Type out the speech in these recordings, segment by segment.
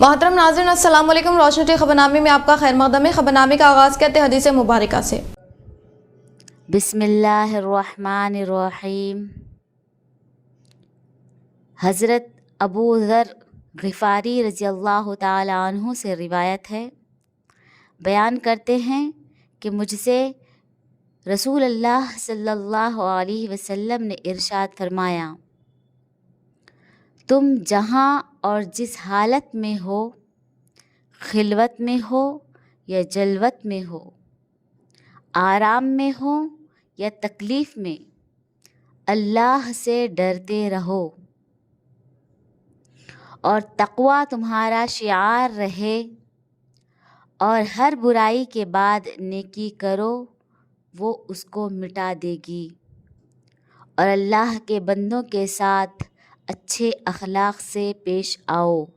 मोहतरम नाज़रीन अस्सलाम वालेकुम। रोशनी टी खबरनामे में आपका खैर मक़दम है। खबरनामे का आगाज़ करते हैं हदीस मुबारका से। बिस्मिल्लाहिर्रहमानिर्रहीम। हज़रत अबू ज़र ग़िफ़ारी रज़ियल्लाहु ताला अन्हु से रिवायत है, बयान करते हैं कि मुझसे रसूल अल्लाह सल्लल्लाहु अलैहि वसल्लम ने इरशाद फरमाया, तुम जहाँ और जिस हालत में हो, खिलवत में हो या जलवत में हो, आराम में हो या तकलीफ़ में, अल्लाह से डरते रहो और तक़वा तुम्हारा शिआर रहे, और हर बुराई के बाद नेकी करो, वो उसको मिटा देगी, और अल्लाह के बंदों के साथ अच्छे अखलाक से पेश आओ।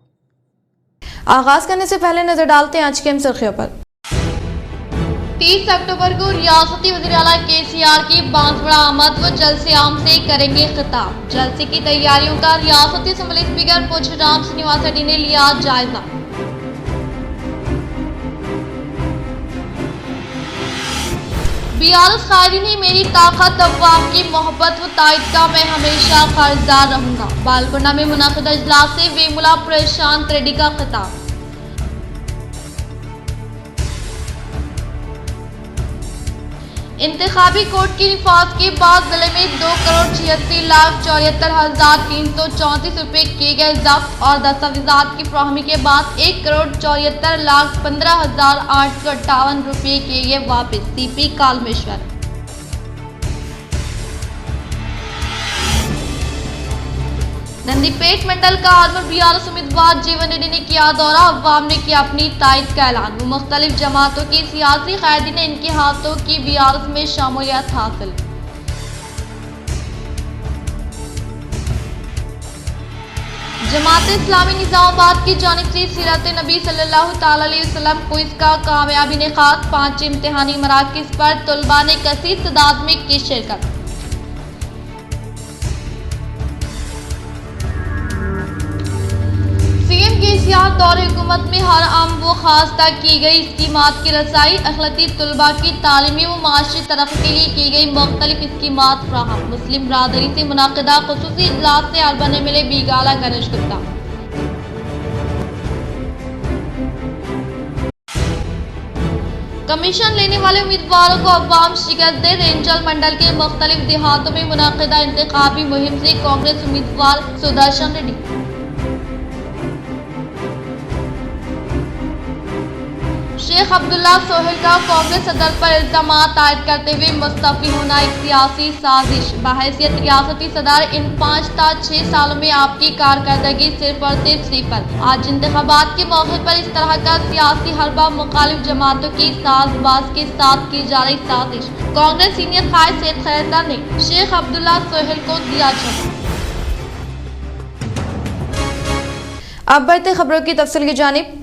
आगाज़ करने से पहले नज़र डालते हैं आज की अहम सुर्खियों पर। 30 अक्टूबर को रियासती वज़ीर-ए-आला KCR की बांसवाड़ा आमद, वो जलसे आम से करेंगे खिताब। जलसे की तैयारियों का रियासती असम्बली स्पीकर पुष्पराम श्रीनिवास रेड्डी ने लिया जायजा। BRS कायदीन ही मेरी ताकत, अवाम की मोहब्बत व ताईद का मैं हमेशा कर्जदार रहूंगा। बालकोना में मुनाकिदा इजलास से वेमुला प्रशांत रेड्डी का खिताब। इंतखाबी कोड की निफाज के बाद जिले में 2,86,74,334 रुपये किए गए जब्त, और दस्तावेजात की फराहमी के बाद 1,74,15,858 रुपये किए गए वापस। CP कालमेश्वर। नंदीपेट मंडल का आजमल BRS उम्मीदवार जीवन रेड्डी ने किया दौरा, अवाम ने किया अपनी ताईद का ऐलान। वो मुख्तलिफ जमातों की सियासी कायदीन ने इनके हाथों की BRS में शामूलियत हासिल। जमात इस्लामी निज़ामाबाद की जानिब से सीरत नबी सल्लल्लाहु ताला अलैहि वसल्लम क्विज़ का कामयाबी इनेकाद। 5 इम्तिहानी मराकिज़ पर तलबा ने कसीर तादाद में की शिरकत। CM KCR दौरे हुकूमत में हर आम व खास तक की गई स्कीमात की रसाई, अखलाती तलबा की तालीमी व माशी तरक्की के लिए की गई मुख्तलिफ स्कीमात फ्राहम। मुस्लिम बरादरी से मुनाकिदा खुसूसी इजलास से अरबा ने मिले बीगाला गणेश गुप्ता। कमीशन लेने वाले उम्मीदवारों को अवाम शिकस्त दे। रेंजल मंडल के मुख्तलिफ देहातों में मुनाकिदा इंतखाबी मुहिम से कांग्रेस उम्मीदवार सुदर्शन रेड्डी। शेख अब्दुल्ला सोहेल का कांग्रेस सदर पर इल्जामात आयद करते हुए मुस्तफी होना एक सियासी साजिश। बहैसियत रियासती सदर इन 5 ta 6 सालों में आपकी कारकर्दगी सिर्फ और सिर्फ सिफर। आज इंतखाबात के मौके पर इस तरह का सियासी हरबा मुखालिफ जमातों की साजबाज के साथ की जा रही साजिश। कांग्रेस सीनियर कायद सैयद खैरदार ने शेख अब्दुल्ला सोहेल को दिया जवाब। अब बढ़ते खबरों की तफसील की जानिब।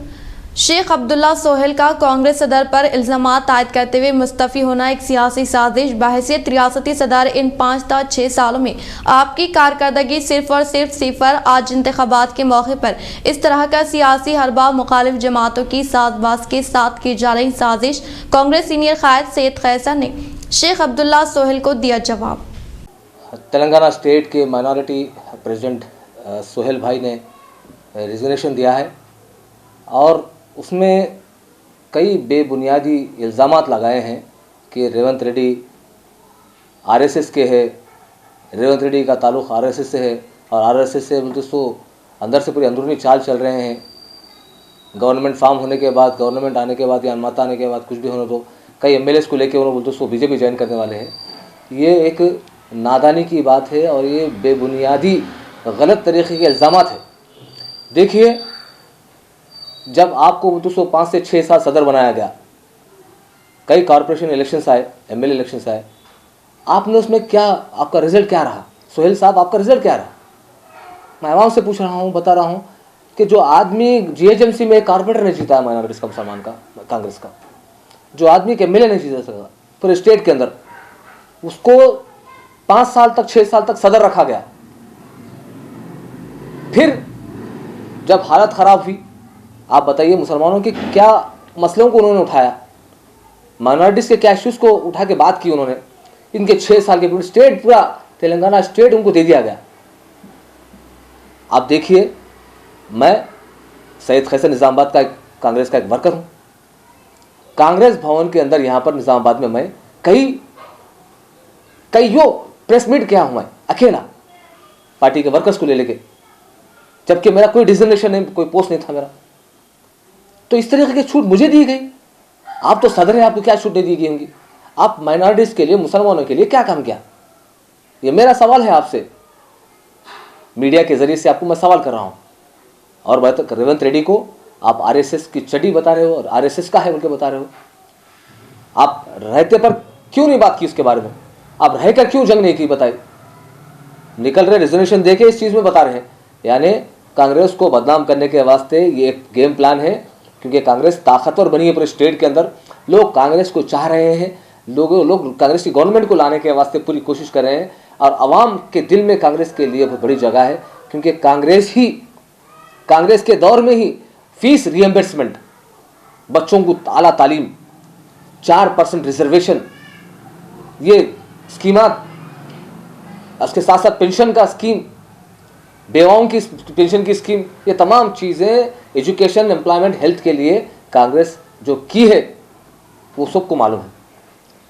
शेख अब्दुल्ला सोहेल का कांग्रेस सदर पर इल्जामात आयद करते हुए मुस्तफ़ी होना एक सियासी साजिश। बहैसियत रियासती सदर इन 5 ta 6 सालों में आपकी कारकर्दगी सिर्फ और सिर्फ सिफर। आज इंतखाबात के मौके पर इस तरह का सियासी हरबा मुखालिफ जमातों की साजबाज के साथ की जा रही साजिश। कांग्रेस सीनियर कायद सैयद खैसर ने शेख अब्दुल्ला सोहेल को दिया जवाब। तेलंगाना स्टेट के माइनॉरिटी प्रेसिडेंट सोहेल भाई ने रिजर्वेशन दिया है और उसमें कई बेबुनियादी इल्ज़ामात लगाए हैं कि रेवंत रेड्डी RSS के है, रेवंत रेड्डी का ताल्लुक़ RSS से है, और RSS से दोस्तों अंदर से पूरी अंदरूनी चाल चल रहे हैं। गवर्नमेंट फॉर्म होने के बाद, गवर्नमेंट आने के बाद या अनुमता आने के बाद कुछ भी होने दो, कई MLAs को लेके उन्होंने दोस्तों BJP ज्वाइन करने वाले हैं। ये एक नादानी की बात है और ये बेबुनियादी गलत तरीके के इल्ज़ामात है। देखिए, जब आपको 5 से 6 साल सदर बनाया गया, कई कॉरपोरेशन इलेक्शंस आए, MLA इलेक्शंस आए, आपने उसमें क्या, आपका रिजल्ट क्या रहा? सोहेल साहब, आपका रिजल्ट क्या रहा? मैं आवाम से पूछ रहा हूँ, बता रहा हूँ कि जो आदमी GHMC में एक कॉर्पोरेटर नहीं जीता है माइनॉरिटीज़ का, मुसलमान का, कांग्रेस का, जो आदमी के MLA नहीं जीता सका पूरे स्टेट के अंदर, उसको 5 साल तक 6 साल तक सदर रखा गया। फिर जब हालत ख़राब हुई आप बताइए मुसलमानों के क्या मसलों को उन्होंने उठाया, माइनॉरिटीज़ के क्या इश्यूज़ को उठा के बात की उन्होंने। इनके 6 साल के पीरियड स्टेट, पूरा तेलंगाना स्टेट उनको दे दिया गया। आप देखिए, मैं सैयद खैसर निज़ामाबाद का कांग्रेस का एक वर्कर हूँ। कांग्रेस भवन के अंदर यहाँ पर निज़ामाबाद में मैं कई प्रेस मीट किया हूँ, मैं अकेला पार्टी के वर्कर्स को ले लेके, जबकि मेरा कोई डिजिग्नेशन नहीं, कोई पोस्ट नहीं था मेरा। तो इस तरीके की छूट मुझे दी गई। आप तो सदर हैं, आपको क्या छूट दे दी गई होंगी? आप माइनॉरिटीज़ के लिए, मुसलमानों के लिए क्या काम किया? ये मेरा सवाल है आपसे, मीडिया के जरिए से आपको मैं सवाल कर रहा हूँ। और रेवंत रेड्डी को आप आरएसएस की चड्डी बता रहे हो और आरएसएस का है बोल के बता रहे हो। आप रहते पर क्यों नहीं बात की उसके बारे में? आप रहकर क्यों जंग नहीं की? बताइए। निकल रहे रिजर्वेशन देके इस चीज़ में बता रहे हैं, यानी कांग्रेस को बदनाम करने के वास्ते ये एक गेम प्लान है। क्योंकि कांग्रेस ताकतवर बनी है पूरे स्टेट के अंदर, लोग कांग्रेस को चाह रहे हैं, लोग कांग्रेस की गवर्नमेंट को लाने के वास्ते पूरी कोशिश कर रहे हैं। और आवाम के दिल में कांग्रेस के लिए बहुत बड़ी जगह है, क्योंकि कांग्रेस के दौर में ही फीस रिएम्बर्समेंट, बच्चों को आला तालीम, 4% रिजर्वेशन, ये स्कीमात, उसके साथ साथ पेंशन का स्कीम, बेवाओं की पेंशन की स्कीम, ये तमाम चीज़ें एजुकेशन, एम्प्लॉयमेंट, हेल्थ के लिए कांग्रेस जो की है वो सबको मालूम है।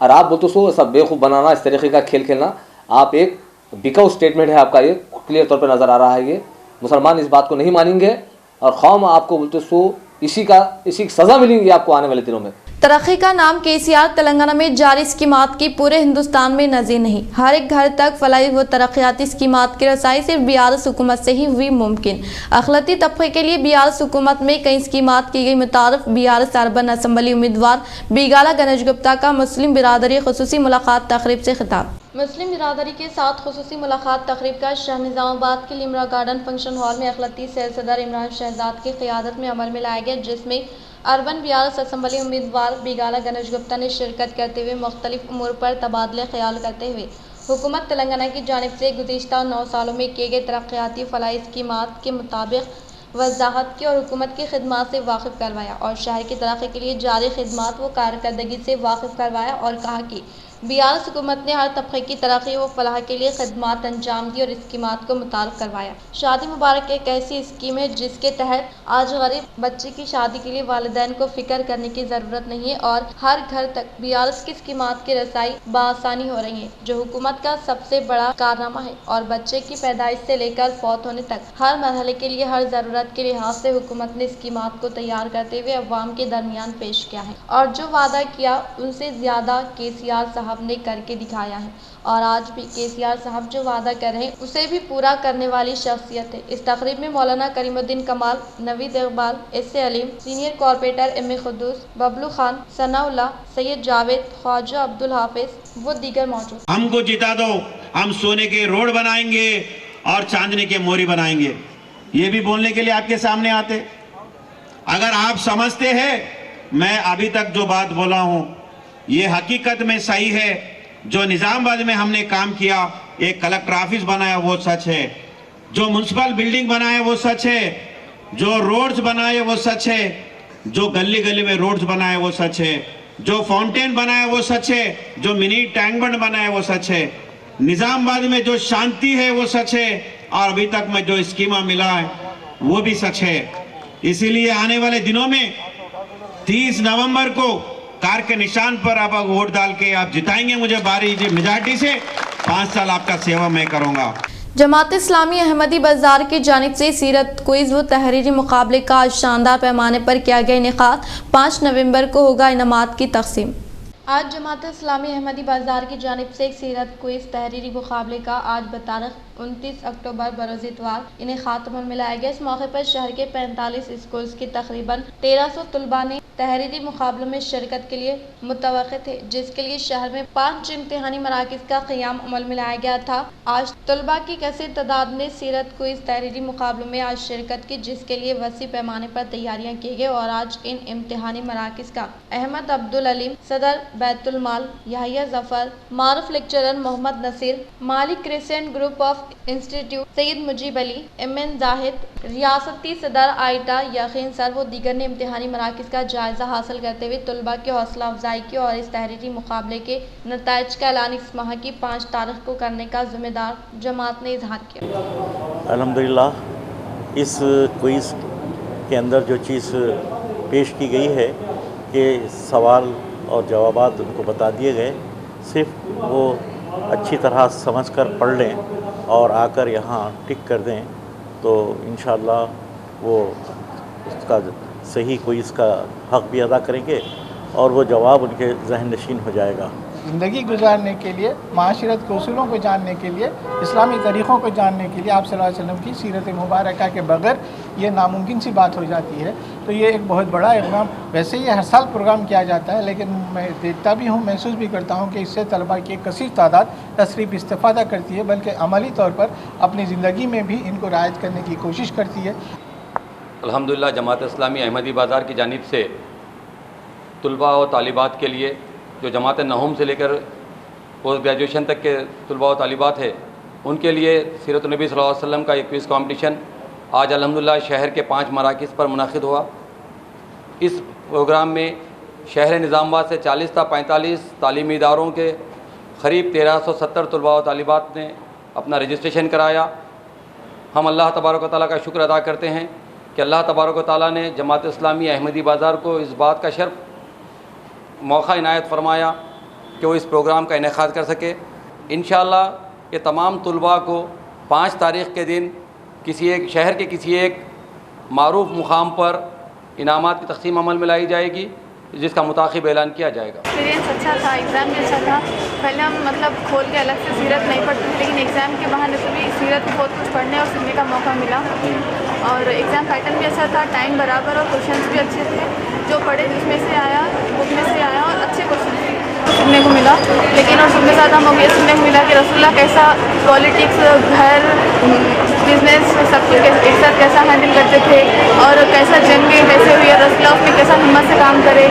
और आप बोलते सो सब बेवकूफ़ बनाना, इस तरीके का खेल खेलना, आप एक बिकाऊ स्टेटमेंट है आपका, ये क्लियर तौर पर नज़र आ रहा है। ये मुसलमान इस बात को नहीं मानेंगे और कौम आपको बोलते सो इसी की सज़ा मिलेगी आपको आने वाले दिनों में। तरक्की का नाम केसीआर तेलंगाना में जारी स्कीमात की पूरे हिंदुस्तान में नज़ीर नहीं। हर एक घर तक फलाई व तरक्याती स्कीमात की रसाई सिर्फ बीआरएस हुकूमत से ही हुई मुमकिन। अखिलती तबके के लिए बीआरएस हुकूमत में कई स्कीमात की गई। मुतारिफ बीआरएस अर्बन असम्बली उम्मीदवार बिगाला गणेश गुप्ता का मुस्लिम बिरादरी खुसूसी मुलाकात तकरीब से खिताब। मुस्लिम बिरादरी के साथ खुसूसी मुलाकात तकरीब का शाह निज़ामाबाद के लिमरा गार्डन फंक्शन हॉल में अखिलती सैयद सदर इमरान शहजाद की क़ियादत में अमल में लाया गया, जिसमें अर्बन बीआरएस असम्बली उम्मीदवार बिगाला गणेश गुप्ता ने शिरकत करते हुए मुख्तलिफ उमूर पर तबादले ख्याल करते हुए हुकूमत तेलंगाना की जानिब से गुज़िश्ता 9 सालों में किए गए तरक्याती फलाही स्कीमात के मुताबिक वजाहत की और हुकूमत की खिदमात से वाकिफ़ करवाया और शहर की तरक्की के लिए जारी खिदमात व कारकर्दगी से वाकिफ़ करवाया और कहा कि बीआरएस हुकूमत ने हर तबके की तरक्की व फलाह के लिए खदमात अंजाम दी और स्कीमात को मुतारफ़ करवाया। शादी मुबारक एक ऐसी स्कीम है जिसके तहत आज गरीब बच्चे की शादी के लिए वालिदैन को फ़िक्र करने की ज़रूरत नहीं है और हर घर तक बीआरएस की स्कीमात की रसाई बआसानी हो रही है, जो हुकूमत का सबसे बड़ा कारनामा है। और बच्चे की पैदाइश से लेकर फौत होने तक हर मरहले के लिए हर ज़रूरत के लिहाज से हुकूमत ने स्कीमात को तैयार करते हुए अवाम के दरमियान पेश किया है और जो वादा किया उनसे ज़्यादा केसीआर साहब ने करके दिखाया है और आज भी केसीआर साहब जो वादा कर रहे हैं उसे भी पूरा करने वाली शख्सियत है। इस तकरीब में Maulana Karimuddin Kamal, Naveed Iqbal, S A. Aleem, senior corporator M A. Quddus, Bablu Khan, Sanaullah, Syed Javed, Khwaja Abdul Hafiz वो दीगर मौजूद। हमको जिता दो, हम सोने के रोड बनाएंगे और चांदनी के मोरी बनाएंगे, ये भी बोलने के लिए आपके सामने आते। अगर आप समझते हैं मैं अभी तक जो बात बोला हूं ये हकीकत में सही है, जो निजामाबाद में हमने काम किया, एक कलेक्टर ऑफिस बनाया वो सच है, जो म्युनिसिपल बिल्डिंग बनाया वो सच है, जो रोड्स बनाए वो सच है, जो गली गली में रोड्स बनाए वो सच है, जो फाउंटेन बनाया वो सच है, जो मिनी टैंक बंड बनाया वो सच है, निजामाबाद में जो शांति है वो सच है और अभी तक में जो स्कीमा मिला है वो भी सच है। इसीलिए आने वाले दिनों में 30 नवंबर को कार के निशान पर आप वोट डाल के आप जिताएंगे मुझे भारी मेजॉरिटी से। 5 साल आपका सेवा मैं करूंगा। जमात इस्लामी अहमदी बाजार की जानिब से सीरत क्विज व तहरीरी मुकाबले का आज शानदार पैमाने पर किया गया इनेकाद। 5 नवंबर को होगा इनामात की तकसीम। आज जमात इस्लामी अहमदी बाजार की जानिब से एक सीरत क्विज तहरीरी मुकाबले का आज बतारीख 29 अक्टूबर बरोज़ इतवार इनेकाद अमल में लाया गया। इस मौके पर शहर के 45 स्कूल्स की तकरीबन 1300 तलबा ने तहरीरी मुकाबलों में शिरकत के लिए मुतवक्किल थे, जिसके लिए शहर में 5 इम्तिहानी मराकिज़ का क़याम अमल में लाया गया था। आज तलबा की कसीर तादाद ने सीरत को इस तहरीरी मुकाबलों में आज शिरकत की, जिसके लिए वसी पैमाने पर तैयारियां की गई और आज इन इम्तिहानी मराकिज़ का अहमद अब्दुल अलीम, सदर बैतुल माल, याहिया जफर, मारूफ लेक्चरर मोहम्मद नसीर, मालिक Crescent Group of Institute Syed Mujeeb Ali, MN Zahid, रियासती सदर आइटा यकीन सर व दीगर ने इम्तिहानी मराकिज़ का जायज़ा हासिल करते हुए तलबा की हौसला अफजाई की और इस तहरीरी मुकाबले के नताइज का ऐलान इस माह की 5 तारीख को करने का ज़िम्मेदार जमात ने इजहार किया। अल्हम्दुलिल्लाह इस क्विज़ के अंदर जो चीज़ पेश की गई है कि सवाल और जवाबात उनको बता दिए गए, सिर्फ वो अच्छी तरह समझ कर पढ़ लें और आकर यहाँ टिक कर दें तो इंशाअल्लाह वो उसका सही क्विज़ का हक़ भी अदा करेंगे और वो जवाब उनके जहन नशीन हो जाएगा। ज़िंदगी गुजारने के लिए, माशरत के उसूलों को जानने के लिए, इस्लामी तरीक़ों को जानने के लिए आप सल्लल्लाहु अलैहि वसल्लम की सीरत मुबारका के बगैर ये नामुमकिन सी बात हो जाती है। तो ये एक बहुत बड़ा इक़दाम, वैसे ये हर साल प्रोग्राम किया जाता है, लेकिन मैं देखता भी हूँ, महसूस भी करता हूँ कि इससे तलबा की एक कसीर तादाद न सिर्फ इस्तिफ़ादा करती है बल्कि अमली तौर पर अपनी ज़िंदगी में भी इनको रायत करने की कोशिश करती है। अल्हम्दुलिल्लाह जमात इस्लामी अहमदी बाज़ार की जानिब से तलबा और तालिबात के लिए जो जमात नहूम से लेकर पोस्ट ग्रेजुएशन तक के तलबा और तालिबात है, उनके लिए सीरत नबी सल्लल्लाहु अलैहि वसल्लम का एक क्विज़ कॉम्पिटिशन आज अल्हम्दुलिल्लाह शहर के 5 मराकिज़ पर मुनाकिद हुआ। इस प्रोग्राम में शहर निज़ामाबाद से 40 था 45 तालीमी इदारों के क़रीब 1370 तलबा और तालिबात ने अपना रजिस्ट्रेशन कराया। हम अल्लाह तबारक व तआला का शुक्र अदा करते हैं कि अल्लाह तबारक व तआला ने जमात इस्लामी अहमदी बाज़ार को इस बात का शर्फ मौका इनायत फरमाया कि वो इस प्रोग्राम का इनेकाद कर सके। इंशाअल्लाह ये तमाम तलबा को 5 तारीख़ के दिन किसी एक शहर के किसी एक मारूफ मुकाम पर इनामात की तक़सीम अमल में लाई जाएगी, जिसका मुताक़िब ऐलान किया जाएगा। एक्सपीरियंस अच्छा था, एग्ज़ाम भी अच्छा था। पहले हम खोल के अलग से सीरत नहीं पढ़ते थे, लेकिन एग्ज़ाम के बहाने से भी सीरत में बहुत कुछ पढ़ने और सुनने का मौका मिला और एग्ज़ाम पैटर्न भी अच्छा था, टाइम बराबर और क्वेश्चंस भी अच्छे थे। जो पढ़े जिसमें से आया, बुक में से आया और अच्छे क्वेश्चन सुनने को मिला। लेकिन और सबसे ज़्यादा हमें ये सुनने को मिला कि रसूलुल्लाह कैसा पॉलिटिक्स, घर, बिजनेस सब कुछ एक साथ कैसा हैंडल करते थे और कैसा जंग कैसे हुई और रसूलुल्लाह उसमें कैसा हिम्मत से काम करे।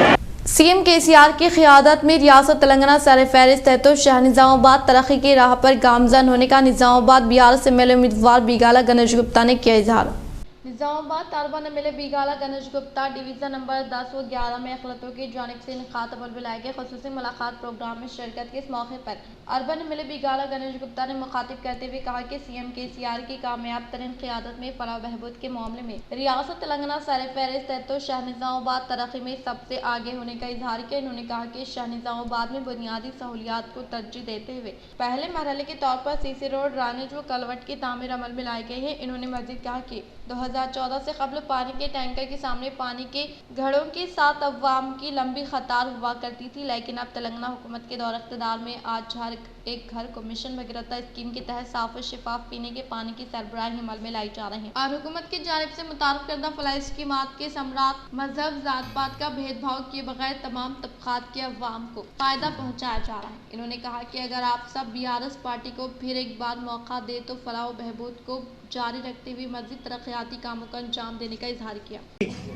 सीएम केसीआर की क़ियादत में रियासत तेलंगाना सर फहरिस्त है तो शहर निज़ामाबाद तरक्की की राह पर गामजन होने का निज़ामाबाद बिहार से मिले उम्मीदवार बिगाला गणेश गुप्ता ने किया इजहार। निज़ामाबाद तारबा ने मिले बिगाला गणेश गुप्ता डिवीज़न नंबर 10 व 11 में अखिलतों की जानिब से इनक़ाद अमल में लाए गए ख़ुसूसी मुलाकात प्रोग्राम में शिरकत के इस मौके पर अरबन में मिले बिगाला गणेश गुप्ता ने मुखातिब करते हुए कहा कि सीएम केसीआर की कामयाब तरीन क़ियादत में फलाह बहबूद के मामले में रियासत तेलंगाना सर फहरिस्त है तो शहर निज़ामाबाद तरक्की में सबसे आगे होने का इजहार किया। इन्होंने कहा कि शहर निज़ामाबाद में बुनियादी सहूलियात को तरजीह देते हुए पहले मरहले के तौर पर सीसी रोड, ड्रेनेज व कलवट की तामीर अमल में लाई गई है। इन्होंने मज़ीद कहा कि 2014 से कबल पानी के टैंकर के सामने पानी के घड़ों के साथ अवाम की लंबी कतार हुआ करती थी, लेकिन अब तेलंगाना हुकूमत के दौर इक़्तिदार में आज हर एक घर को मिशन भगीरथ स्कीम के तहत साफ और शिफाफ पीने के पानी की सरबराही अमल में लाई जा रही है और हुकूमत की जानिब से मुतारफ करदा फलाह स्कीमात के सम्राट मजहब जात पात का भेदभाव किए बगैर तमाम तबकात के अवाम को फायदा पहुँचाया जा रहा है। इन्होंने कहा कि अगर आप सब BRS पार्टी को फिर एक बार मौका दे तो फलाह व बहबूद को जारी रखते हुए मज़ीद तरक्याती कामों का अंजाम देने का इजहार किया।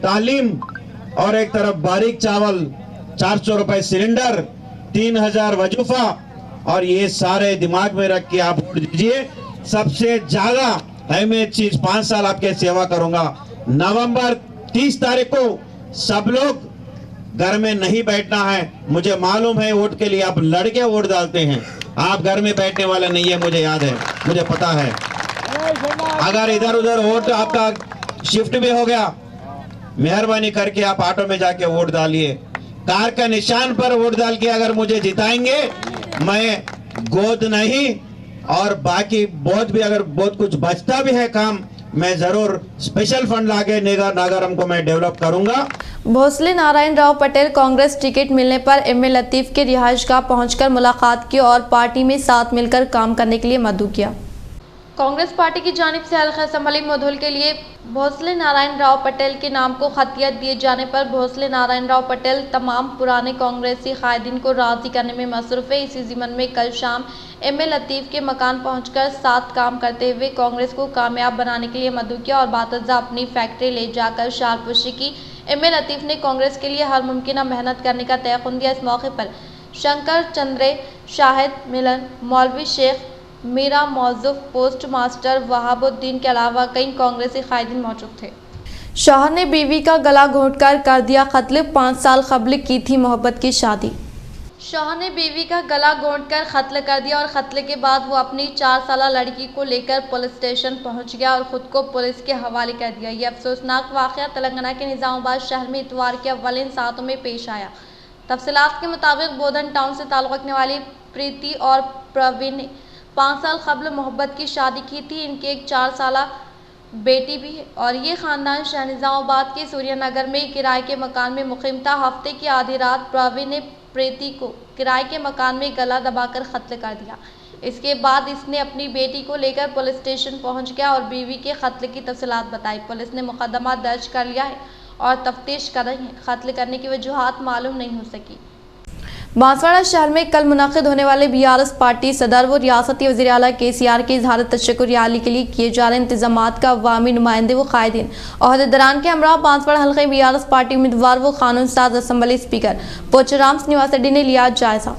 तालीम और एक तरफ बारीक चावल 400 रुपए सिलेंडर, 3000 वजूफा और ये सारे दिमाग में रख के आप वोट दीजिए। सबसे ज्यादा अहमियत चीज 5 साल आपके सेवा करूंगा। नवंबर 30 तारीख को सब लोग घर में नहीं बैठना है। मुझे मालूम है वोट के लिए आप लड़के वोट डालते हैं, आप घर में बैठने वाले नहीं है, मुझे याद है, मुझे पता है। अगर इधर उधर वोट आपका शिफ्ट भी हो गया, मेहरबानी करके आप ऑटो में जाके वोट डालिए। कार का निशान पर वोट डाल के अगर मुझे जिताएंगे, मैं गोद नहीं और बाकी बहुत भी अगर बहुत कुछ बचता भी है काम, मैं जरूर स्पेशल फंड लाके नागारम को मैं डेवलप करूंगा। भोसले नारायण राव पटेल कांग्रेस टिकट मिलने पर एमए लतीफ के रिहाइशगाह पहुंचकर मुलाकात की और पार्टी में साथ मिलकर काम करने के लिए मदऊ किया। कांग्रेस पार्टी की जानिब से हल्का असम्बली मोधुल के लिए भोसले नारायण राव पटेल के नाम को खतियत दिए जाने पर भोसले नारायण राव पटेल तमाम पुराने कांग्रेसी कायदीन को राजी करने में मसरूफ है। इसी ज़िम्मन में कल शाम एम.ए. लतीफ़ के मकान पहुंचकर साथ काम करते हुए कांग्रेस को कामयाब बनाने के लिए मदु किया और बातज़ा अपनी फैक्ट्री ले जाकर शारपुशी की। एम.ए. लतीफ़ ने कांग्रेस के लिए हर मुमकिन मेहनत करने का तयक़ुन दिया। इस मौके पर शंकर चंद्रे, शाहिद मिलन, मौलवी शेख मीरा मौजूफ, पोस्ट मास्टर वहाबुद्दीन के अलावा कई कांग्रेसी कायदीन मौजूद थे। शौहर ने बीवी का गला घोंटकर कर दिया कत्ल, 5 साल कबल की थी मोहब्बत की शादी। शौहर ने बीवी का गला घोंटकर कत्ल कर दिया और कत्ल के बाद वो अपनी 4 साला लड़की को लेकर पुलिस स्टेशन पहुंच गया और ख़ुद को पुलिस के हवाले कर दिया। यह अफसोसनाक वाक़या तेलंगाना के निज़ामाबाद शहर में इतवार के अव्वलिन सातों में पेश आया। तफसीलात के मुताबिक बोधन टाउन से ताल्लुक़ रखने वाली प्रीति और प्रवीण ने 5 साल कबल मोहब्बत की शादी की थी। इनकी एक 4 साला बेटी भी है और ये ख़ानदान शहर निज़ामाबाद के सूर्यनगर में किराए के मकान में मुक़ीम था। हफ्ते की आधी रात प्रवीण ने प्रीति को किराए के मकान में गला दबाकर कत्ल कर दिया। इसके बाद इसने अपनी बेटी को लेकर पुलिस स्टेशन पहुंच गया और बीवी के कत्ल की तफसीलात बताई। पुलिस ने मुकदमा दर्ज कर लिया है और तफ्तीश कर रही है। कत्ल करने की वजूहात मालूम नहीं हो सकी। बांसवाड़ा शहर में कल मुनक़िद होने वाले बीआरएस पार्टी सदर व रियासती वज़ीर आला KCR के इज़हार तशक्कुर रैली के लिए किए जा रहे इंतजामात का अवामी नुमाइंदे व कायदीन ओहदेदारान के हमरा बांसवाड़ा हल्के बीआरएस पार्टी उम्मीदवार व कानून साज असम्बली स्पीकर पोचराम श्रीनिवास रेड्डी ने लिया जायजा।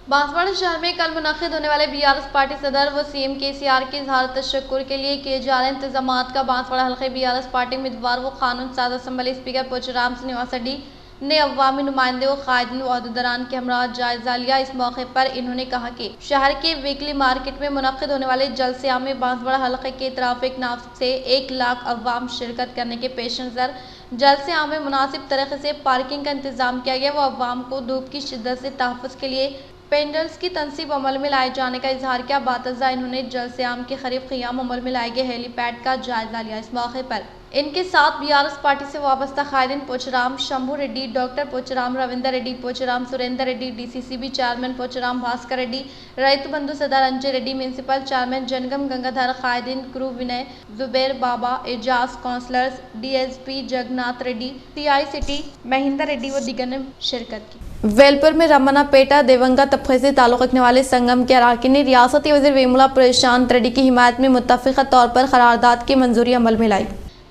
बांसवाड़ा शहर में कल मुनक़िद होने वाले बीआरएस पार्टी सदर व CM KCR के इज़हार तशक्कुर के लिए किए जा रहे इंतजामात का बांसवाड़ा हल्के बीआरएस पार्टी उम्मीदवार व कानून साज असम्बली स्पीकर पोचराम श्रीनिवास रेड्डी ने अवामी नुमाइंदे व कायदीन व ओहदेदारान के हमरा जायजा लिया। इस मौके पर इन्होंने कहा कि शहर के वीकली मार्केट में मुनक़िद होने वाले जलसे आम में बांसवाड़ा हल्के के ट्रैफिक नाफ से 1 लाख अवाम शिरकत करने के पेश नज़र जलसे आम में मुनासिब तरीके से पार्किंग का इंतजाम किया गया। वो अवाम को धूप की शिद्दत से तहफ़्फ़ुज़ के लिए पेंडल्स की तनसीब अमल में लाए जाने का इजहार किया। बातज़ा इन्होंने जलसे आम के करीब क़ियाम अमल में लाए गए हेलीपैड का जायजा लिया। इस मौके पर इनके साथ बीआरएस पार्टी से वाबस्ता कायदीन Pocharam Shambhu Reddy, doctor Pocharam Ravinder Reddy, Pocharam Surender Reddy, DCCB chairman Pocharam Bhaskar Reddy, Rythu Bandhu सदर अंजय रेड्डी, म्यूनसिपल चेयरमैन जनगम गंगाधर, कायदीन क्रू Vinay, Zubair Baba, Ejaz, councillors DSP Jagannath Reddy, CI city Mahender Reddy व दीगर ने शिरकत की। वेलपुर में रमनापेटा देवंगा तबके से ताल्लुक़ रखने वाले संगम के अराकीन ने रियासती वज़ीर वेमुला प्रशांत रेड्डी की हिमायत में मुत्तफ़िक़ा तौर पर करारदाद की मंजूरी अमल में लाई।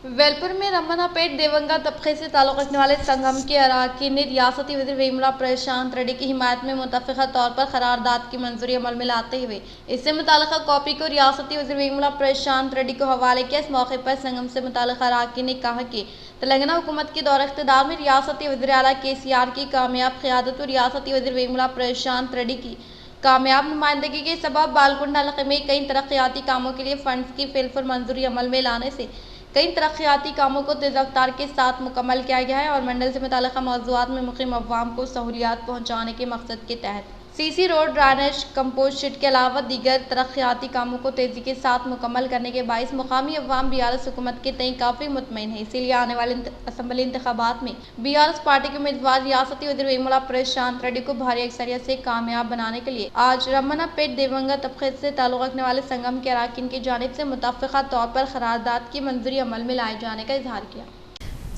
वेलपुर में रमनापेट देवंगा तबके से ताल्लुक़ रखने वाले संगम के अराकीन ने रियासती वज़ीर वेमुला प्रशांत रेड्डी की हिमायत में मुत्तफ़िक़ा तौर पर करारदाद की मंजूरी अमल में लाते हुए इससे मुताल्लिक़ा कॉपी को रियासती वज़ीर वेमुला प्रशांत रेड्डी को हवाले किया। इस मौके पर संगम से मुताल्लिक़ा अराकीन ने कहा कि तेलंगाना हुकूमत के दौर इक़्तिदार में रियासती वज़ीर आला KCR की कामयाब क़यादत और रियासती वज़ीर वेमुला प्रशांत रेड्डी की कामयाब नुमाइंदगी के सबब बालकुंड हल्के में कई तरक्याती कामों के लिए फंड्स की फिलफुल मंजूरी अमल में लाने से कई तरक्याती कामों को तेज़ रफ्तार के साथ मुकम्मल किया गया है और मंडल से मुताल्लिक़ा मौज़ूआत में मुक़ीम अवाम को सहूलियात पहुँचाने के मकसद के तहत CC road, drainage, compost sheet के अलावा दीगर तरक्याती कामों को तेज़ी के साथ मुकम्मल करने के बाइस मुकामी अवाम BRS हुकूमत के तय काफ़ी मुतमईन है। इसीलिए आने वाले असम्बली इंतखाबात में BRS पार्टी के उम्मीदवार रियासती वज़ीर वेमुला प्रशांत रेड्डी को भारी अक्सरियत से कामयाब बनाने के लिए आज रमनापेट देवंगा तबके से ताल्लुक़ रखने वाले संगम के अराकीन की जानिब से मुत्तफ़िक़ा तौर पर करारदाद की मंजूरी अमल में लाए जाने का इजहार किया।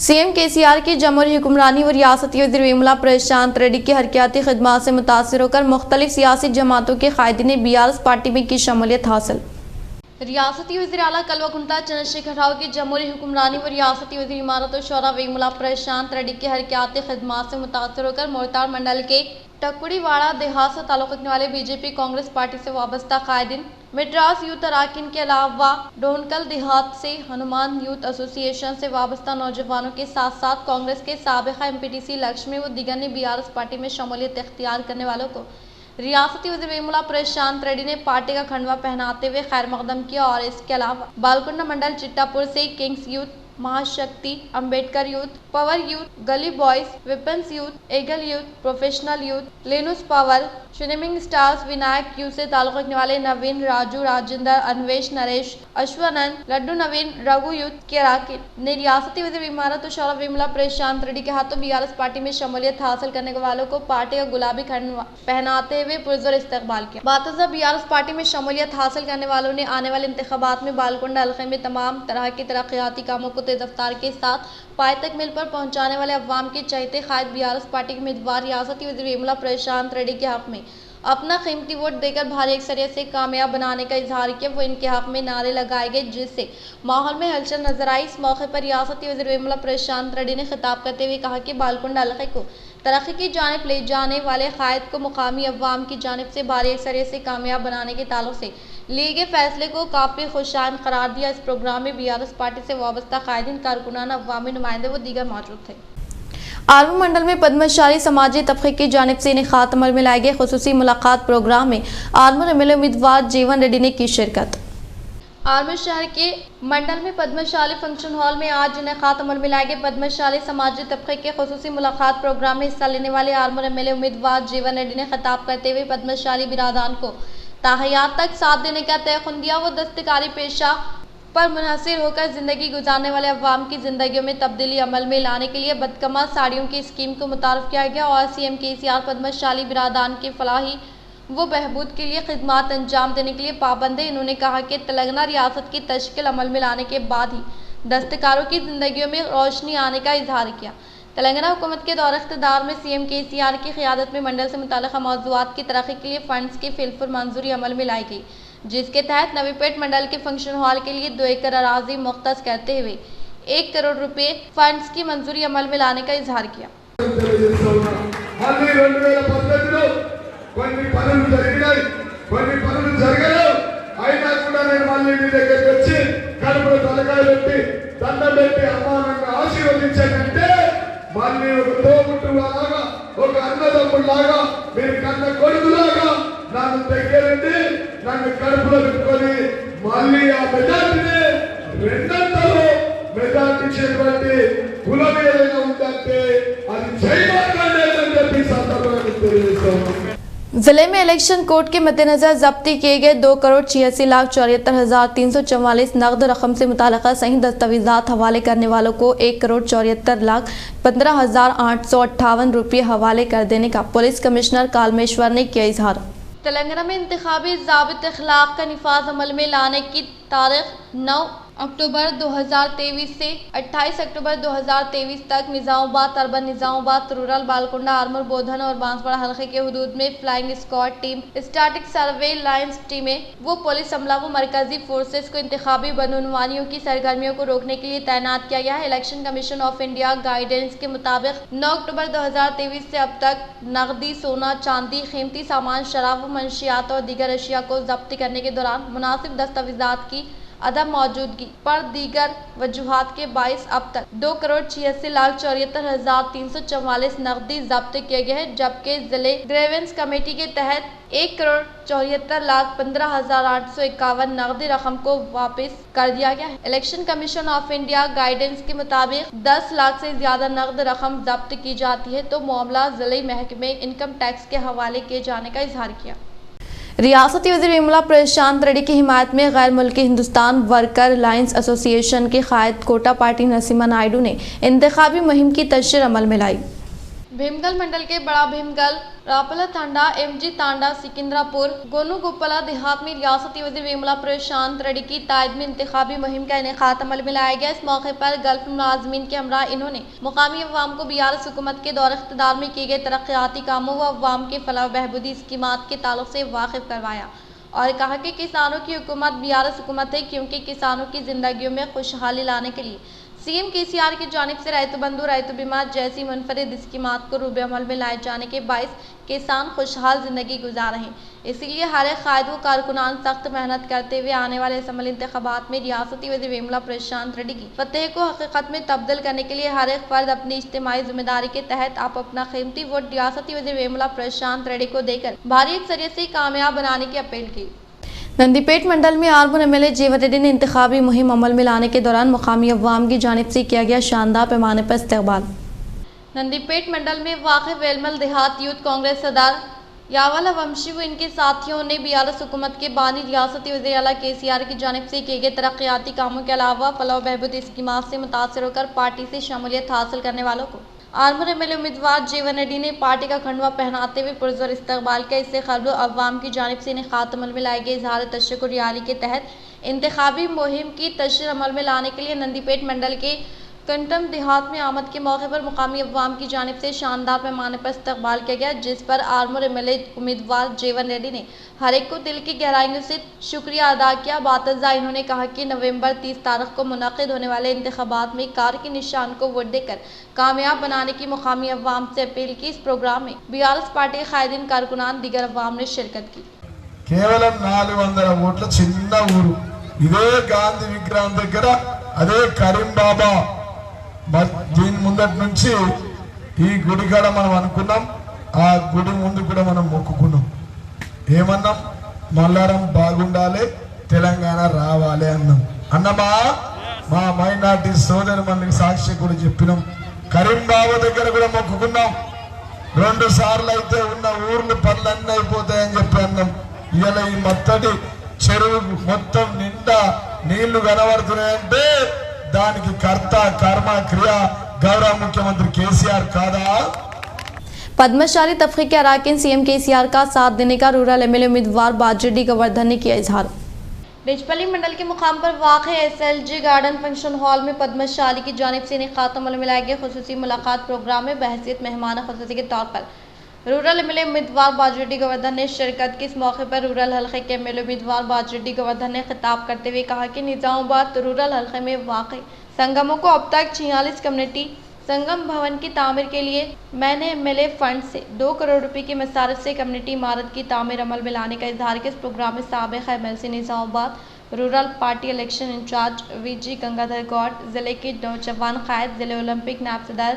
CM KCR की जमहूरी हुक्मरानी व रियासती वज़ीर वेमुला प्रशांत रेड्डी की हरकियाती खिदमात से मुतासिर होकर मुख्तलिफ सियासी जमातों के कायदीन ने BRS पार्टी में की शमूलियत हासिल। रियासती वज़ीर आला कलवा-कुंता चंद्रशेखर राव की जमहूरी हुक्मरानी व रियासती वज़ीर इमारत और शौरा वेमुला प्रशांत रेड्डी की हरकियाती खिदमात से मुतासिर होकर मोरताड़ मंडल के टकुड़ीवाड़ा देहात से ताल्लुक़ रखने वाले BJP कांग्रेस पार्टी से वाबस्ता कायदीन मद्रास यूथ अराकीन के अलावा डोनकल देहात से हनुमान यूथ एसोसिएशन से वाबस्ता नौजवानों के साथ साथ कांग्रेस के साबिक़ा MPTC लक्ष्मी व दीगर ने BRS पार्टी में शमूलियत इख्तियार करने वालों को रियासती वज़ीर वेमुला प्रशांत रेड्डी ने पार्टी का खंडवा पहनाते हुए खैर मकदम किया और इसके अलावा बालकुंडा मंडल चिट्टापुर से kings youth Mahashakti, Ambedkar youth, power youth, Gali boys, weapons youth, eagle youth, professional youth, लेनुस power, swimming stars, Vinayak youth से ताल्लुक रखने वाले नवीन, राजू, राजेंद्र, अन्वेश, नरेश, अश्वानंद, लड्डू नवीन, रघु यूथ के अराकीन ने रियासती वज़ीर इमारत और शौरभ विमला प्रशांत रेड्डी के हाथों बीआरएस पार्टी में शमूलियत हासिल करने वालों को पार्टी का गुलाबी खंड पहनाते हुए पुरजोर इस्तकबाल किया। बातज़ा बीआरएस पार्टी में शमूलियत हासिल करने वालों ने आने वाले इंतखाबात में बालकुंडा हल्के में तमाम तरह के तरक्याती कामों को तेज रफ्तार के साथ पाए तक मिल पर पहुंचाने वाले अवाम के चहेते कायद बीआरएस पार्टी के उम्मीदवार रियासती वज़ीर विमला प्रशांत रेड्डी के हक में अपना कीमती वोट देकर भारी अक्सरियत से कामयाब बनाने का इजहार किया। वो इनके हक में नारे लगाए गए जिससे माहौल में हलचल नजर आई। इस मौके पर रियासती वज़ीर विमला प्रशांत रेड्डी ने खिताब करते हुए कहा कि बालकुंडा हल्के को तरक्की की जानिब ले जाने वाले कायद को मुकामी अवाम की जानिब से भारी अक्सरियत से कामयाब बनाने के ताल्लुक से लिए गए फैसले को काफ़ी खुशाइन करार दिया। इस प्रोग्राम में बीआरएस पार्टी से वाबस्ता कायदीन, कारकुनान, अवामी नुमाइंदे व दीगर मौजूद थे। आलम मंडल में पद्मशाली समाजी तबके की जानिब से इनेकात अमल में लाए गए खुसूसी मुलाकात प्रोग्राम में आलम एमएलए उम्मीदवार जीवन रेड्डी ने की शिरकत। आलम शहर के मंडल में पद्मशाली फंक्शन हॉल में आज इनेकात अमल में लाए गए पद्मशाली समाजी तबके के खुसूसी मुलाकात प्रोग्राम में हिस्सा लेने वाले आलम एमएलए उम्मीदवार जीवन रेड्डी ने खिताब करते हुए पद्मशाली बिरादान को ताहयात तक साथ देने का तयखुन दिया। वो दस्तकारी पेशा पर मुनहसिर होकर ज़िंदगी गुजारने वाले अवाम की ज़िंदगियों में तब्दीली अमल में लाने के लिए बदकमा साड़ियों की स्कीम को मुतारफ़ किया गया और सीएम केसीआर पद्मशाली बिरादान के फलाही व बहबूद के लिए खिदमात अंजाम देने के लिए पाबंद है। इन्होंने कहा कि तेलंगाना रियासत की तश्कील अमल में लाने के बाद ही दस्तकारों की ज़िंदगियों में रोशनी आने का इजहार किया। तेलंगाना हुकूमत के दौर इख्तिदार में सीएम केसीआर की क़ियादत में मंडल से मुताल्लिक़ मौज़ूआत की तरक्की के लिए फ़ंड्स की फिलफुल मंजूरी अमल में लाई गई, जिसके तहत नवीपेट मंडल के फंक्शन हॉल के लिए 2 एकड़ अराजी मुख्तस करते हुए 1 करोड़ रुपए फंड्स की मंजूरी अमल में लाने का इजहार किया। మళ్ళీ ఒక తోబుట్టులాగా ఒక అన్నదమ్ములాగా మీరు కన్న కొడుకులాగా నన్ను దగ్గరండి నన్ను కడుపులో పెట్టుకొని మళ్ళీ ఆ మెజార్టీని రెండంతలో మెజార్టీ ఇచ్చేటువంటి కులం ఏదైనా ఉందంటే అది జయమార్గండి అని చెప్పి సందర్భంగా తెలియజేస్తాను। जिले में इलेक्शन कोड के मद्देनजर जब्ती किए गए 2,86,74,344 नकद रकम से मुताल्लिक़ा सही दस्तावेजात हवाले करने वालों को 1,74,15,858 रुपये हवाले कर देने का पुलिस कमिश्नर कालमेश्वर ने किया इजहार। तेलंगाना में इंतखाबी ज़ाबित इखलाक का निफाज अमल में लाने की तारीख 9 अक्टूबर 2023 से 28 अक्टूबर 2023 तक निज़ामाबाद, अर्बन निज़ामाबाद, रूरल, बालकुंडा, आरमूर, बोधन और बांसवाड़ा हल्के के हुदूद में फ्लाइंग स्क्वाड टीम, स्टैटिक सर्वे लाइन्स टीमें वो पुलिस अमला व मरकजी फोर्सेस को इंतखाबी बदउनवानियों की सरगर्मियों को रोकने के लिए तैनात किया गया है। Election commission of India guidance के मुताबिक 9 अक्टूबर 2023 से अब तक नकदी, सोना, चांदी, कीमती सामान, शराब व मंशियात और दीगर अशिया को जब्त करने के दौरान मुनासिब दस्तावेजात की अदम मौजूदगी पर दीगर वजूहात के बाइस अब तक 2,86,74,344 नकदी जब्त किए गए हैं, जबकि जिले ग्रेवेंस कमेटी के तहत 1,74,15,851 नकदी रकम को वापस कर दिया गया है। Election commission of India guidance के मुताबिक 10 लाख से ज्यादा नकद रकम जब्त की जाती है तो मामला जिले महकमे इनकम टैक्स के हवाले किए जाने का इजहार किया। रियासती वज़ीर विमला प्रशांत रेड्डी की हिमायत में गैर मुल्की हिंदुस्तान वर्कर लाइन्स एसोसिएशन के कायद कोटा पार्टी नसीमा नायडू ने इंतखाबी मुहिम की तशरीह अमल में लाई। भीमगल मंडल के बड़ा भीमगल, रापला तांडा, एमजी तांडा, सिकंदरापुर, गोनूगोपाला देहात में रियासती वज़ीर विमला प्रशांत रेड्डी की तायद में इंतखाबी मुहिम का इनेकात अमल में लाया गया। इस मौके पर गल्फ मुलाजमीन के हमरा इन्होंने मुकामी अवाम को बीआरएस हुकूमत के दौर इख्तिदार में किए गए तरक्याती कामों व अवाम के फलाह बहबूदी स्कीमात के ताल्लुक से वाकिफ करवाया और कहा कि किसानों की हुकूमत बीआरएस हुकूमत है, क्योंकि किसानों की जिंदगियों में खुशहाली लाने के लिए सीएम केसीआर की जानिब से रैतु बंधु, रैतु बीमा जैसी मुनफरिद स्कीमात को रूबे अमल में लाए जाने के बायस किसान खुशहाल जिंदगी गुजार रहे हैं। इसीलिए हर एक कायद व कारकुनान सख्त मेहनत करते हुए आने वाले असम्बली इंतखाबात में रियासती वज़ीर विमला प्रशांत रेड्डी की फतेह को हकीकत में तब्दील करने के लिए हर एक फर्द अपनी इज्तिमाई जिम्मेदारी के तहत आप अपना कीमती वोट रियासती वज़ीर विमला प्रशांत रेड्डी को देकर भारी अक्सरियत से कामयाब बनाने की अपील की। नंदीपेट मंडल में आरमूर एमएलए जीवन रेड्डी ने इंतखाबी मुहिम अमल में लाने के दौरान मुकामी अवाम की जानिब से किया गया शानदार पैमाने पर इस्तकबाल। नंदीपेट मंडल में वाक़ वेलमल देहात यूथ कांग्रेस सदर यावाला वंशी व इनके साथियों ने बीआरएस हुकूमत के बानी रियासती वज़ीर आला केसीआर की जानिब से किए गए तरक्याती कामों के अलावा फलाह बहबूद स्कीमात से मुतासर होकर पार्टी से शमूलियत हासिल करने वालों को आरमूर एमएलए उम्मीदवार जीवन रेड्डी ने पार्टी का खंडवा पहनाते हुए पुरजोर इस्तकबाल किया। इससे खबरों अवाम की जानिब से इन्हें खातमल में लाए गए इजहार तशक्कुर रैली के तहत इंतखाबी मुहिम की तशरीह अमल में लाने के लिए नंदीपेट मंडल के कंटम देहात में आमद के मौके पर मुकामी अवाम की जानिब से शानदार पैमाने पर इस्तकबाल किया गया, जिस पर आरमूर एमएलए उम्मीदवार जीवन रेड्डी ने हर एक को दिल की गहराइयों से शुक्रिया अदा किया। बातज़ा इन्होंने कहा कि नवंबर 30 तारीख को मुनक़िद होने वाले इंतखाबात में कार के निशान को वोट देकर कामयाब बनाने की मुकामी अवाम से अपील की। इस प्रोग्राम में बीआरएस पार्टी के कायदीन कारकुनान दीगर अवाम ने शिरकत की। కేవలం 400 ఓట్ల చిన్న ఊరు ఇదే గాంధీ విగ్రహం దగ్గర అదే కరీం బాబా దీని ముందటి నుంచి ఈ గుడి కాడ మనం అనుకున్నాం, ఆ గుడి ముందు కూడా మనం మొక్కుకున్నాం, ఏమన్నాం, మల్లారం బాగుండాలి, తెలంగాణ రావాలి అన్నాం. అన్నమా మా మైనార్టీ సోదరు మనకి సాక్షి కూడా చెప్పినాం. కరీం బాబా దగ్గర కూడా మొక్కుకున్నాం. 2 సార్లు అయితే ఉన్న ఊర్లు పనులన్నీ అయిపోతాయని చెప్పి అన్నాం. ఇలా ఈ మొత్తటి చెరువు మొత్తం నిండా నీళ్లు కనబడుతున్నాయంటే దానికి కర్త కర్మ క్రియ గౌరవ ముఖ్యమంత్రి కేసీఆర్ కాదా? पद्मशाली तबके के अराकीन सीएम केसीआर का साथ देने का रूरल एमएलए उम्मीदवार बाजरेड्डी गोवर्धन ने किया इजहार। बिजपल्ली मंडल के मुकाम पर वाक़ एसएलजी गार्डन फंक्शन हॉल में पद्मशाली की जानिब से इन्हें खातमल में लाए गए खुसूसी मुलाकात प्रोग्राम में बहसीत मेहमान खुसूसी के तौर पर रूरल एमएलए उम्मीदवार बाजरेड्डी गोवर्धन ने शिरकत की। इस मौके पर रूरल हल्के के एमएलए उम्मीदवार बाजरेड्डी गोवर्धन ने खिताब करते हुए कहा कि निज़ामाबाद रूरल हल्के में वाक़ संगमों को अब तक 46 कम्युनिटी संगम भवन की तामीर के लिए मैंने एमएलए फंड से 2 करोड़ रुपए की मसारत से कम्युनिटी इमारत की तामीर अमल में लाने का इजहार किया। इस प्रोग्राम में साबिक़ MLC Nizamabad rural party election incharge VG Gangadhar Goud, जिले के नौजवान कायद, जिले ओलंपिक नायब सदर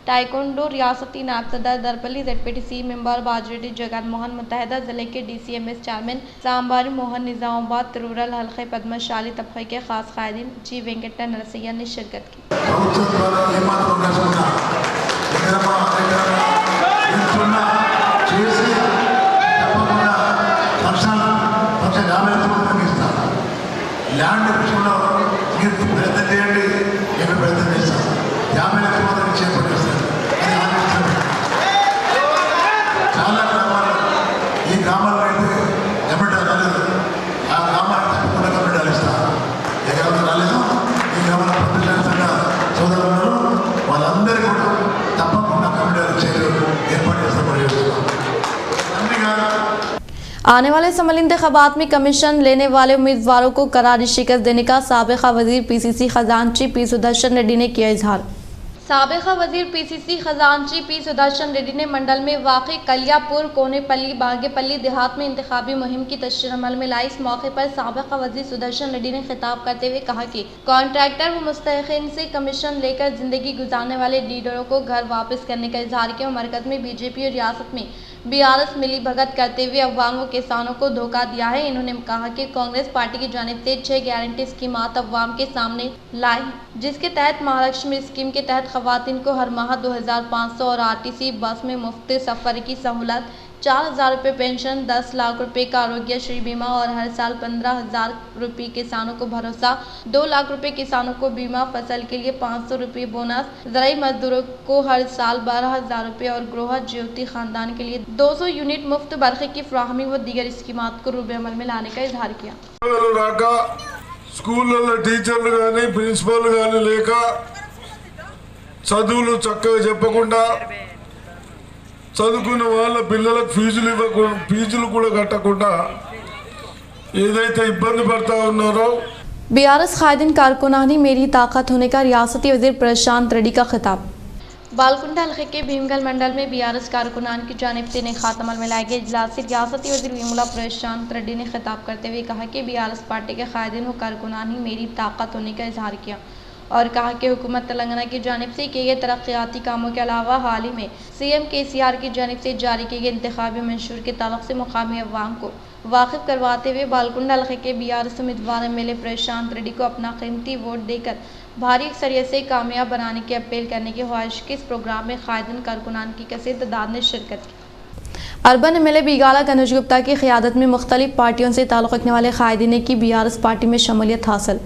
टाइकोंडो रियासती नायब सदर दरपल्ली, ZPTC मेंबर बाजरेड्डी जगन मोहन, मुत्तहदा जिले के DCMS chairman Sambari Mohan, Nizamabad rural हल्के पद्मशाली तबके के खास कायदीन जी वेंकट नरसैया ने शिरकत की। आने वाले समल इंतखाबात में कमीशन लेने वाले उम्मीदवारों को करारी शिकस्त देने का साबिक़ा वज़ीर PCC खजांची पी सुदर्शन रेड्डी ने किया इजहार। साबिक़ा वज़ीर PCC खजांची पी सुदर्शन रेड्डी ने मंडल में वाक़ कलियापुर, कोनेपल्ली, बागेपल्ली देहात में इंतखाबी मुहिम की तशरीह अमल में लाई। इस मौके पर साबिक़ा वज़ीर सुदर्शन रेड्डी ने खिताब करते हुए कहा कि कॉन्ट्रैक्टर व मुस्तहिक़ीन से कमीशन लेकर ज़िंदगी गुजारने वाले लीडरों को घर वापस करने का इजहार किया। मरकज़ में बीजेपी और रियासत में बीआरएस मिली भगत करते हुए अवाम व किसानों को धोखा दिया है। इन्होंने कहा कि कांग्रेस पार्टी की जानिब से 6 गारंटी स्कीमात अवाम के सामने लाई, जिसके तहत महालक्ष्मी स्कीम के तहत खवातीन को हर माह 2500 और RTC बस में मुफ्त सफ़र की सहूलत, 4000 रुपये पेंशन, 10 लाख रुपए का आरोग्य श्री बीमा और हर साल 15,000 रुपये किसानों को भरोसा, 2 लाख रुपए किसानों को बीमा, फसल के लिए 500 रुपये बोनस, ज़राई मजदूरों को हर साल 12,000 रुपये और गृह ज्योति खानदान के लिए 200 यूनिट मुफ्त बरखे की फ्राहमी व दीगर स्कीमात को रूबे अमल में लाने का इजहार किया। స్కూళ్ళల్లో టీచర్లు కానీ ప్రిన్సిపల్ కానీ లేక చదువులు చక్కగా చెప్పకుండా చదువుకున్న వాళ్ళ పిల్లలకు ఫీజులు కూడా కట్టకుండా ఏదైతే ఇబ్బంది పడతా ఉన్నారో बीआरएस कायदीन कारकुनानी मेरी ताकत होने का रियासती वज़ीर प्रशांत रेड्डी का खिताब। बालकुंडा हल्के के भीमगल मंडल में बीआरएस कारकुनान की जानिब से इन्हें खातमल में लाए गए इजलास से रियासती वज़ीर विमला प्रशांत रेड्डी ने खिताब करते हुए कहा कि बीआरएस पार्टी के कायदीन व कारकुनान ही मेरी ताकत होने का इजहार किया और कहा कि हुकूमत तेलंगाना की जानिब से किए गए तरक्याती कामों के अलावा हाल ही में CM KCR की जानिब से जारी किए गए इंतखाबी मंशूर के ताल्लुक से मुकामी अवाम को वाकिफ करवाते हुए बालकुंडा हल्के के बीआरएस उम्मीदवार एमएलए प्रशांत रेड्डी को अपना कीमती वोट देकर भारी अक्सरियत से कामयाब बनाने की अपील करने की ख्वाहिश की इस प्रोग्राम में कायदीन कारकुनान की कसीर तादाद ने शिरकत की। अर्बन एमएलए बीगाला गणेश गुप्ता की क़यादत में मुख्तलिफ पार्टियों से ताल्लुक़ रखने वाले कायदीन ने की बीआरएस पार्टी में शमूलियत हासिल।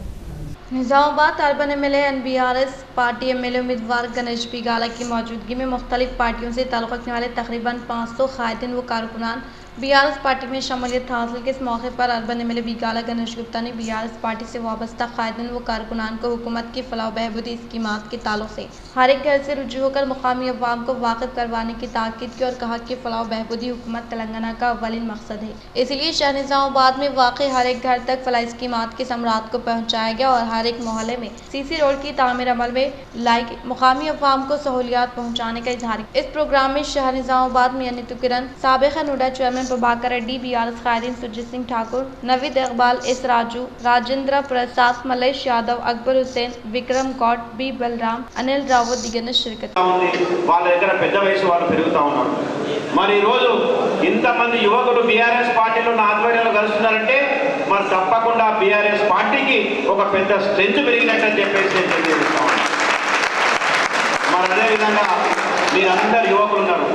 Nizamabad urban MLA BRS party MLA उम्मीदवार गणेश बीगाला की मौजूदगी में मुख्तलिफ पार्टियों से ताल्लुक़ रखने वाले तकरीबन 500 कायदीन व कारकुनान बीआरएस पार्टी में शमूलियत हासिल के इस मौके पर अर्बन एमएलए बीगाला गणेश गुप्ता ने बीआरएस पार्टी से वाबस्ता कायदीन व कारकुनान को हुकूमत की फलाह बहबूदी स्कीमात के ताल्लुक से हर एक घर से रुजू होकर मुकामी अवाम को वाकिफ करवाने की ताकीद की और कहा कि फलाह बहबूदी हुकूमत तेलंगाना का अव्वलीन मकसद है, इसलिए शहर निज़ामाबाद में वाक़ई हर एक घर तक फलाह स्कीमात के समरात को पहुँचाया गया और हर एक मोहल्ले में सीसी रोड की तामीर अमल में लाई मुकामी अवाम को सहूलियात पहुँचाने का इजहार। इस प्रोग्राम में शहर निज़ामाबाद में नितुकिरन साबिक़ NUDA chairman Prabhakar Reddy, BRS कायदीन सुरजीत सिंह ठाकुर, नवीद इकबाल, एस राजू, राजेंद्र प्रसाद, मलेश यादव, अकबर हुसैन, विक्रम गौड, बी बलराम, अनिल रावत दिगर ने शिरकत। మరి ఈ రోజు ఇంతమంది యువకులు బీఆర్ఎస్ పార్టీలో నా ఆధ్వర్యంలో కలుస్తున్నారంటే మరి తప్పకుండా బీఆర్ఎస్ పార్టీకి ఒక పెద్ద స్ట్రెంత్ పెరిగినట్టు చెప్పేసి నేను తెలియజేస్తాను। మరి అదే విధంగా మీరందరూ యువకులు ఉన్నారు।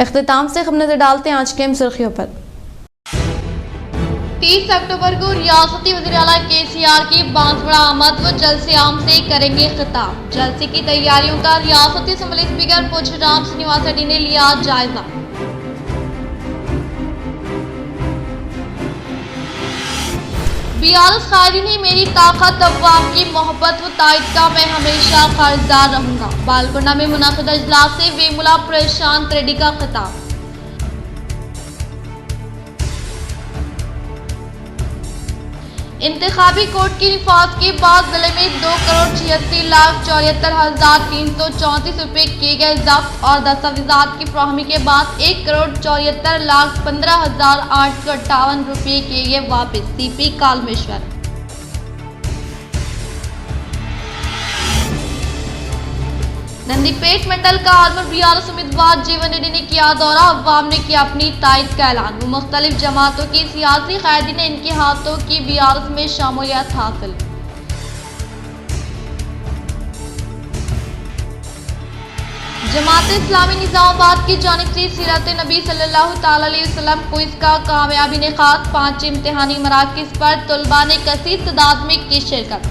इख्तिताम से हम नजर डालते हैं आज के सुर्खियों पर। 30 अक्टूबर को रियासती वज़ीर आला केसीआर की बांसवाड़ा आमद व जलसे आम से करेंगे खिताब। जलसे की तैयारियों का रियासती असम्बली स्पीकर पुष्पराम श्रीनिवास रेड्डी ने लिया जायजा। बीआरएस कायदीन ही मेरी ताकत, अवाम की मोहब्बत व ताईद का मैं हमेशा कर्जदार रहूंगा। बालकुंडा में मुनाकिदा इजलास से वेमुला प्रशांत रेड्डी का खिताब। इंतखाबी कोड की निफाज के बाद जिले में 2,86,74,334 रुपये किए गए जब्त और दस्तावेजात की फ्राहमी के बाद 1,74,15,858 रुपये किए गए वापस। सीपी कालमेश्वर। नंदीपेट मंडल का आर्मर बीआरएस उम्मीदवार जीवन रेड्डी ने किया दौरा। अवाम ने किया अपनी ताईद का ऐलान। मुख्तलिफ जमातों की सियासी कायदीन ने इनके हाथों की बीआरएस में शामिलियत हासिल। जमात इस्लामी निज़ामाबाद की जानिब से सीरत नबी सल्लल्लाहु तआला अलैहि वसल्लम क्विज़ का कामयाबी इनेकाद। 5 इम्तिहानी मराकिज़ पर तलबा ने कसीर तादाद में की शिरकत।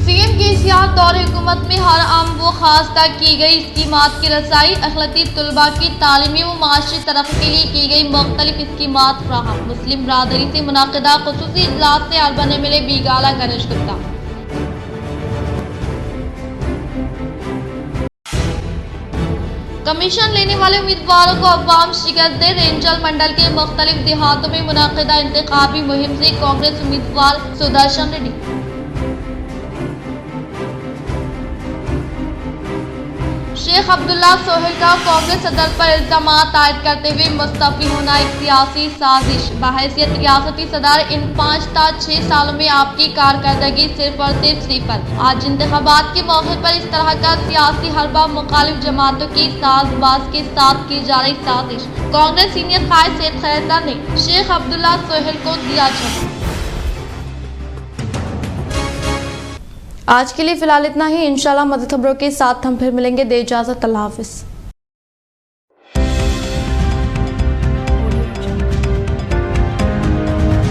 सीएम केसीआर दौरे हुकूमत में हर आम व खास तक की गई स्कीमात की रसाई। अखिलती तलबा की तालीमी व माशी तरक्की के लिए की गई मुख्तलिफ स्कीमात फ्राहम। मुस्लिम बरादरी से मुनाकिदा खुसूसी इजलास से अर्बन एमएलए बीगाला गणेश गुप्ता। कमीशन लेने वाले उम्मीदवारों को अवाम शिकस्त दे। रेंजल मंडल के मुख्तलिफ देहातों में मुनाकिदा इंतखाबी मुहिम से कांग्रेस उम्मीदवार सुदर्शन रेड्डी। शेख अब्दुल्ला सोहेल का कांग्रेस सदर पर इल्जामात आयद करते हुए मुस्तफी होना एक सियासी साजिश। बहैसियत रियासती सदर इन 5 ta 6 सालों में आपकी कारकर्दगी सिर्फ और सिर्फ सिफर। आज इंतखाबात के मौके पर इस तरह का सियासी हरबा मुखालिफ जमातों की साजबाज के साथ की जा रही साजिश। कांग्रेस सीनियर कायद सैयद खैरदार ने शेख अब्दुल्ला सोहेल को दिया जवाब। आज के लिए फिलहाल इतना ही। इंशाल्लाह मदद खबरों के साथ हम फिर मिलेंगे। दे इजाजत। अल्लाह हाफिज।